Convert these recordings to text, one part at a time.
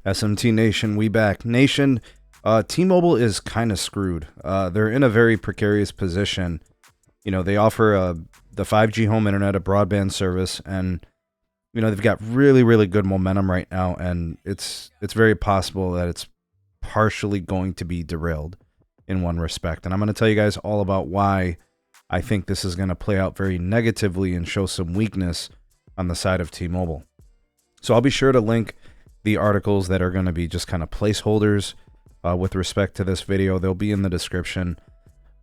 SMT Nation, we back. Nation, T-Mobile is kind of screwed. They're in a very precarious position. You know, they offer the 5G home internet, a broadband service, and you know they've got really, really good momentum right now, and it's very possible that it's partially going to be derailed in one respect. And I'm going to tell you guys all about why I think this is going to play out very negatively and show some weakness on the side of T-Mobile. So I'll be sure to link the articles that are going to be just kind of placeholders with respect to this video. They'll be in the description.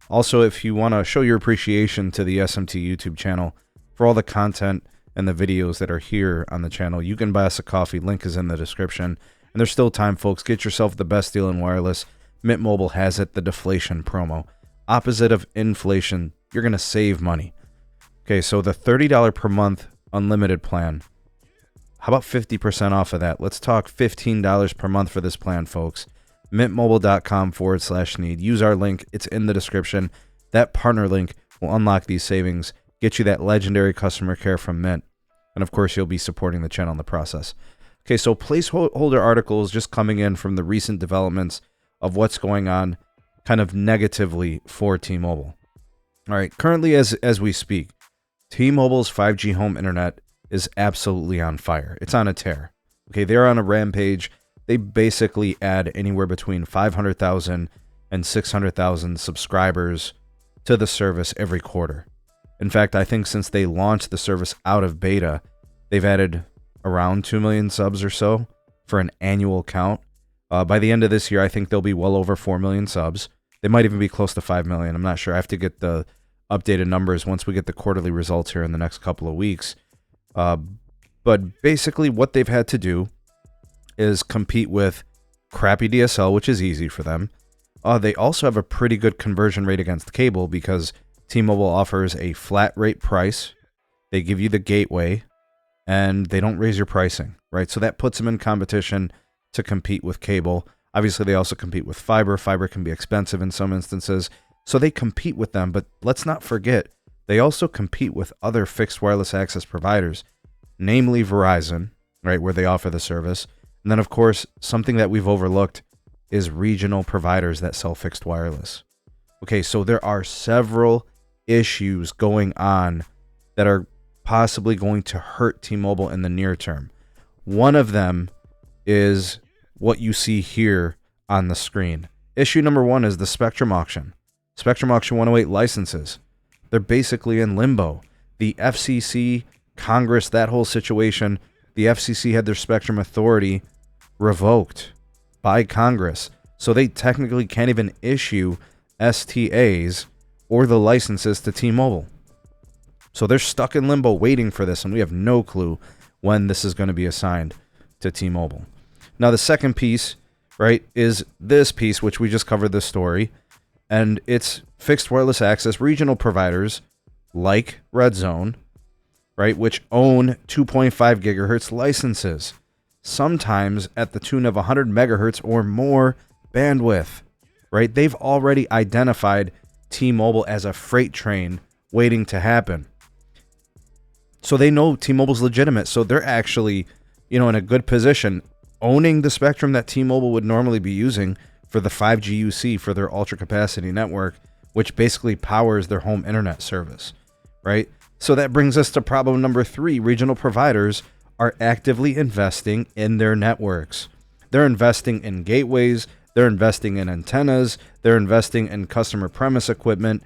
Also, if you want to show your appreciation to the SMT YouTube channel for all the content and the videos that are here on the channel, you can buy us a coffee. Link is in the description. And there's still time, folks. Get yourself the best deal in wireless. Mint Mobile has it, the deflation promo. Opposite of inflation, you're going to save money. Okay, so the $30 per month unlimited plan. How about 50% off of that? Let's talk $15 per month for this plan, folks. mintmobile.com/need. Use our link. It's in the description. That partner link will unlock these savings, get you that legendary customer care from Mint. And of course, you'll be supporting the channel in the process. Okay, so placeholder articles just coming in from the recent developments of what's going on kind of negatively for T-Mobile. All right, currently as we speak, T-Mobile's 5G home internet is absolutely on fire. It's on a tear. Okay, they're on a rampage. They basically add anywhere between 500,000 and 600,000 subscribers to the service every quarter. In fact, I think since they launched the service out of beta, they've added around 2 million subs or so for an annual count. By the end of this year, I think they'll be well over 4 million subs. They might even be close to 5 million. I'm not sure. I have to get the updated numbers once we get the quarterly results here in the next couple of weeks. But basically what they've had to do is compete with crappy DSL, which is easy for them. They also have a pretty good conversion rate against cable because T-Mobile offers a flat rate price. They give you the gateway and they don't raise your pricing, right? So that puts them in competition to compete with cable. Obviously, they also compete with fiber. Fiber can be expensive in some instances. So they compete with them, but let's not forget, they also compete with other fixed wireless access providers, namely Verizon, right, where they offer the service. And then, of course, something that we've overlooked is regional providers that sell fixed wireless. Okay, so there are several issues going on that are possibly going to hurt T-Mobile in the near term. One of them is what you see here on the screen. Issue number one is the Spectrum auction. Spectrum Auction 108 licenses. They're basically in limbo. The FCC, Congress, that whole situation, the FCC had their Spectrum authority revoked by Congress. So they technically can't even issue STAs or the licenses to T-Mobile. So they're stuck in limbo waiting for this, and we have no clue when this is going to be assigned to T-Mobile. Now, the second piece, right, is this piece, which we just covered this story, and it's fixed wireless access regional providers like RedZone, right, which own 2.5 gigahertz licenses, sometimes at the tune of 100 megahertz or more bandwidth, right? They've already identified T-Mobile as a freight train waiting to happen. So they know T-Mobile's legitimate. So they're actually, in a good position, owning the spectrum that T-Mobile would normally be using for the 5G UC for their ultra capacity network, which basically powers their home internet service, right? So that brings us to problem number 3. Regional providers are actively investing in their networks. They're investing in gateways, they're investing in antennas, they're investing in customer premise equipment,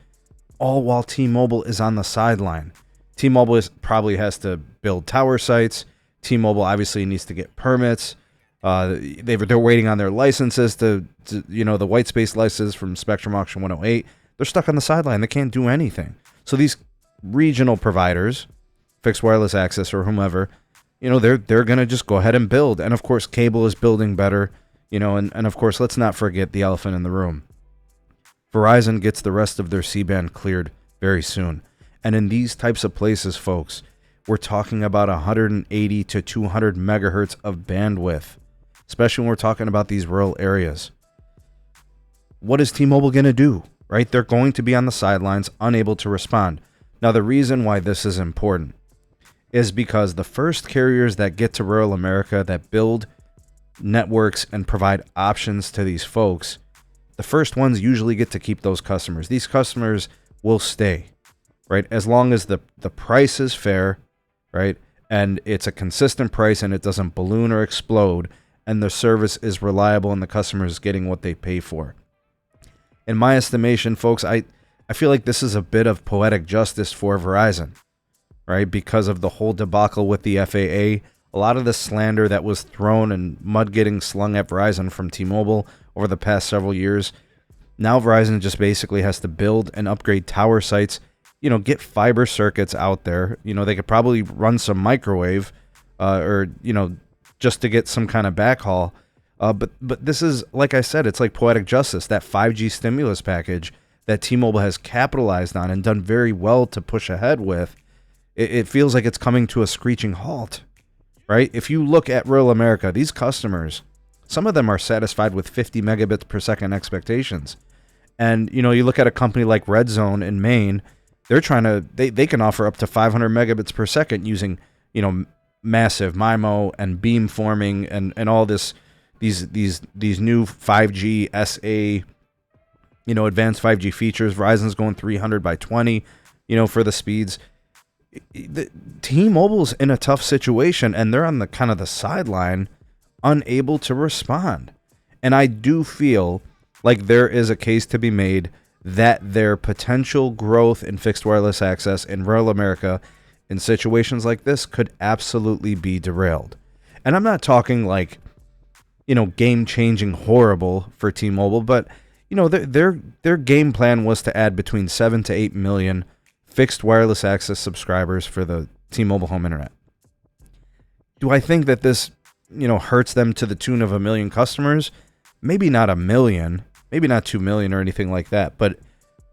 all while T-Mobile is on the sideline. T-Mobile probably has to build tower sites. T-Mobile obviously needs to get permits. They're waiting on their licenses to the white space licenses from Spectrum Auction 108. They're stuck on the sideline. They can't do anything. So these regional providers, fixed wireless access or whomever, they're going to just go ahead and build. And of course, cable is building better, and of course, let's not forget the elephant in the room. Verizon gets the rest of their C-band cleared very soon. And in these types of places, folks, we're talking about 180 to 200 megahertz of bandwidth, especially when we're talking about these rural areas. What is T-Mobile going to do, right? They're going to be on the sidelines, unable to respond. Now, the reason why this is important is because the first carriers that get to rural America that build networks and provide options to these folks, the first ones usually get to keep those customers. These customers will stay, right? As long as the price is fair, right? And it's a consistent price and it doesn't balloon or explode, and the service is reliable and the customer is getting what they pay for. In my estimation, folks, I feel like this is a bit of poetic justice for Verizon, right? Because of the whole debacle with the FAA, a lot of the slander that was thrown and mud getting slung at Verizon from T-Mobile over the past several years. Now Verizon just basically has to build and upgrade tower sites, get fiber circuits out there. They could probably run some microwave or just to get some kind of backhaul. But this is, like I said, it's like poetic justice. That 5G stimulus package that T-Mobile has capitalized on and done very well to push ahead with, it feels like it's coming to a screeching halt, right? If you look at rural America, these customers, some of them are satisfied with 50 megabits per second expectations. And, you look at a company like Red Zone in Maine, they're trying to, they can offer up to 500 megabits per second using, massive MIMO and beamforming and all these new 5G SA, advanced 5G features. Verizon's going 300 by 20, for the speeds. The T-Mobile's in a tough situation, and they're on the kind of the sideline, unable to respond. And I do feel like there is a case to be made that their potential growth in fixed wireless access in rural America in situations like this could absolutely be derailed. And I'm not talking like, game-changing horrible for T-Mobile, but, their game plan was to add between 7 to 8 million fixed wireless access subscribers for the T-Mobile home internet. Do I think that this, hurts them to the tune of 1 million customers? Maybe not 1 million, maybe not 2 million or anything like that, but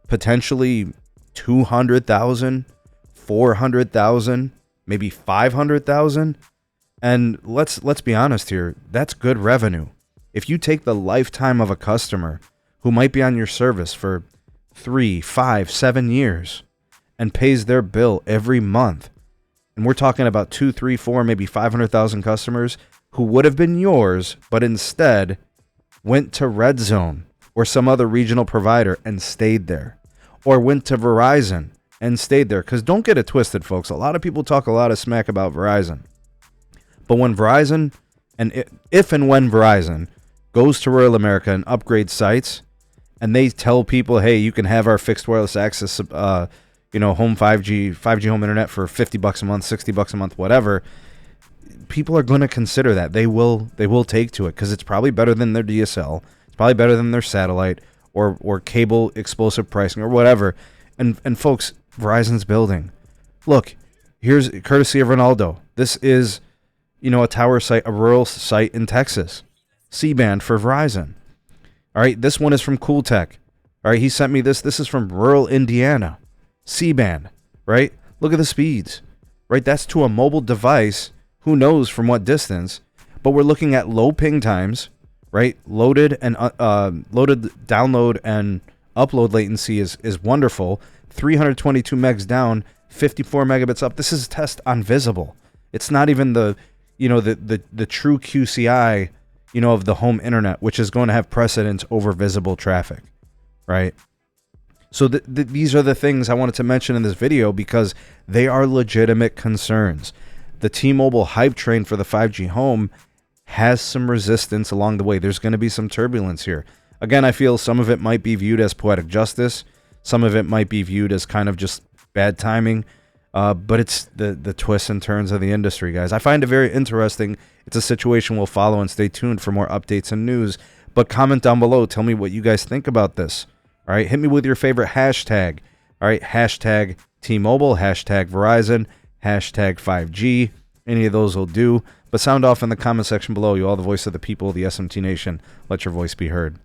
potentially 200,000, 400,000, maybe 500,000. And let's be honest here, that's good revenue. If you take the lifetime of a customer who might be on your service for 3, 5, 7 years and pays their bill every month, and we're talking about 2, 3, 4, maybe 500,000 customers who would have been yours, but instead went to Red Zone or some other regional provider and stayed there, or went to Verizon and stayed there. Because don't get it twisted, folks. A lot of people talk a lot of smack about Verizon. But when Verizon, and if and when Verizon goes to rural America and upgrades sites, and they tell people, hey, you can have our fixed wireless access, home 5G home internet for $50 a month, $60 a month, whatever, people are going to consider that. They will take to it because it's probably better than their DSL. It's probably better than their satellite or cable explosive pricing or whatever. And folks, Verizon's building. Look, here's courtesy of Ronaldo. This is, a tower site, a rural site in Texas. C-band for Verizon. All right, this one is from Cool Tech. All right, he sent me this. This is from rural Indiana. C-band, right? Look at the speeds, right? That's to a mobile device. Who knows from what distance? But we're looking at low ping times, right? Loaded download and upload latency is wonderful. 322 megs down, 54 megabits up. This is a test on Visible. It's not even the true QCI, of the home internet, which is going to have precedence over Visible traffic, right? So these are the things I wanted to mention in this video because they are legitimate concerns. The T-Mobile hype train for the 5G home has some resistance along the way. There's going to be some turbulence here. Again, I feel some of it might be viewed as poetic justice. Some of it might be viewed as kind of just bad timing. But it's the twists and turns of the industry, guys. I find it very interesting. It's a situation we'll follow, and stay tuned for more updates and news. But comment down below. Tell me what you guys think about this. All right, hit me with your favorite hashtag. All right, hashtag T-Mobile, hashtag Verizon, hashtag 5G. Any of those will do. But sound off in the comment section below. You all the voice of the people, the SMT Nation. Let your voice be heard.